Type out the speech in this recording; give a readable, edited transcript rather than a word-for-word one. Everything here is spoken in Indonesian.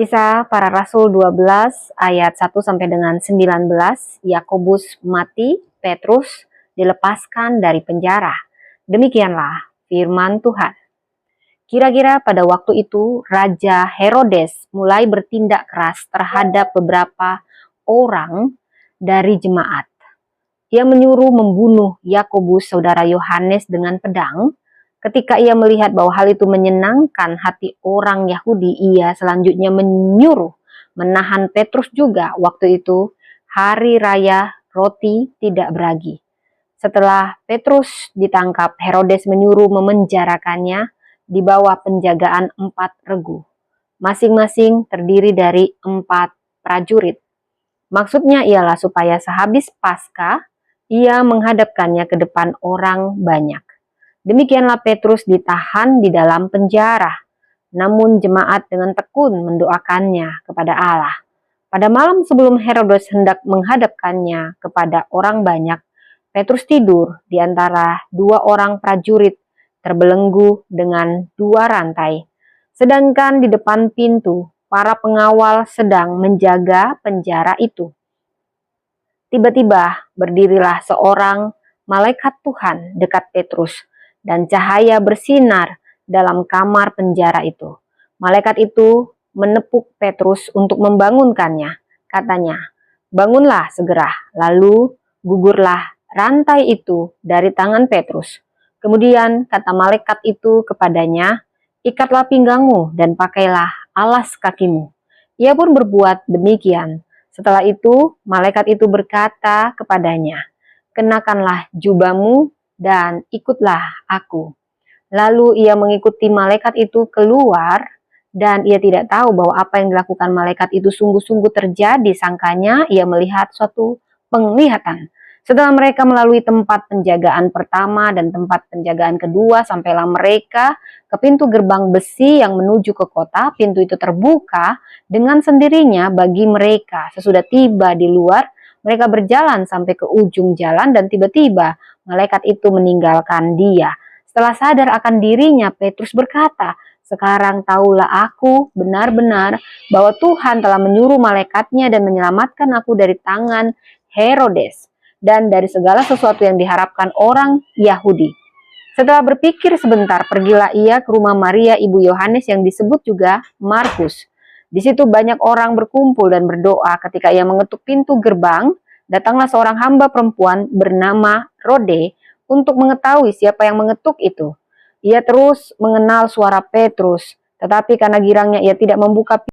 Kisah Para Rasul 12 ayat 1 sampai dengan 19, Yakobus mati, Petrus dilepaskan dari penjara. Demikianlah firman Tuhan. Kira-kira pada waktu itu Raja Herodes mulai bertindak keras terhadap beberapa orang dari jemaat. Ia menyuruh membunuh Yakobus saudara Yohanes dengan pedang. Ketika ia melihat bahwa hal itu menyenangkan hati orang Yahudi, ia selanjutnya menyuruh menahan Petrus juga. Waktu itu hari raya roti tidak beragi. Setelah Petrus ditangkap, Herodes menyuruh memenjarakannya di bawah penjagaan 4 regu. Masing-masing terdiri dari 4 prajurit. Maksudnya ialah supaya sehabis Paskah, ia menghadapkannya ke depan orang banyak. Demikianlah Petrus ditahan di dalam penjara. Namun jemaat dengan tekun mendoakannya kepada Allah. Pada malam sebelum Herodes hendak menghadapkannya kepada orang banyak, Petrus tidur di antara 2 orang prajurit terbelenggu dengan 2 rantai. Sedangkan di depan pintu, para pengawal sedang menjaga penjara itu. Tiba-tiba berdirilah seorang malaikat Tuhan dekat Petrus, dan cahaya bersinar dalam kamar penjara itu. Malaikat itu menepuk Petrus untuk membangunkannya. Katanya, "Bangunlah segera." Lalu gugurlah rantai itu dari tangan Petrus. Kemudian kata malaikat itu kepadanya, "Ikatlah pinggangmu dan pakailah alas kakimu." Ia pun berbuat demikian. Setelah itu, malaikat itu berkata kepadanya, "Kenakanlah jubahmu dan ikutlah aku." Lalu ia mengikuti malaikat itu keluar, dan ia tidak tahu bahwa apa yang dilakukan malaikat itu sungguh-sungguh terjadi. Sangkanya ia melihat suatu penglihatan. Setelah mereka melalui tempat penjagaan pertama dan tempat penjagaan kedua, sampailah mereka ke pintu gerbang besi yang menuju ke kota. Pintu itu terbuka dengan sendirinya bagi mereka. Sesudah tiba di luar, mereka berjalan sampai ke ujung jalan, dan tiba-tiba malaikat itu meninggalkan dia. Setelah sadar akan dirinya, Petrus berkata, "Sekarang tahulah aku benar-benar bahwa Tuhan telah menyuruh malaikatnya dan menyelamatkan aku dari tangan Herodes dan dari segala sesuatu yang diharapkan orang Yahudi." Setelah berpikir sebentar, pergilah ia ke rumah Maria ibu Yohanes yang disebut juga Markus. Di situ banyak orang berkumpul dan berdoa. Ketika ia mengetuk pintu gerbang, datanglah seorang hamba perempuan bernama Rode untuk mengetahui siapa yang mengetuk itu. Ia terus mengenal suara Petrus, tetapi karena girangnya ia tidak membuka pintu.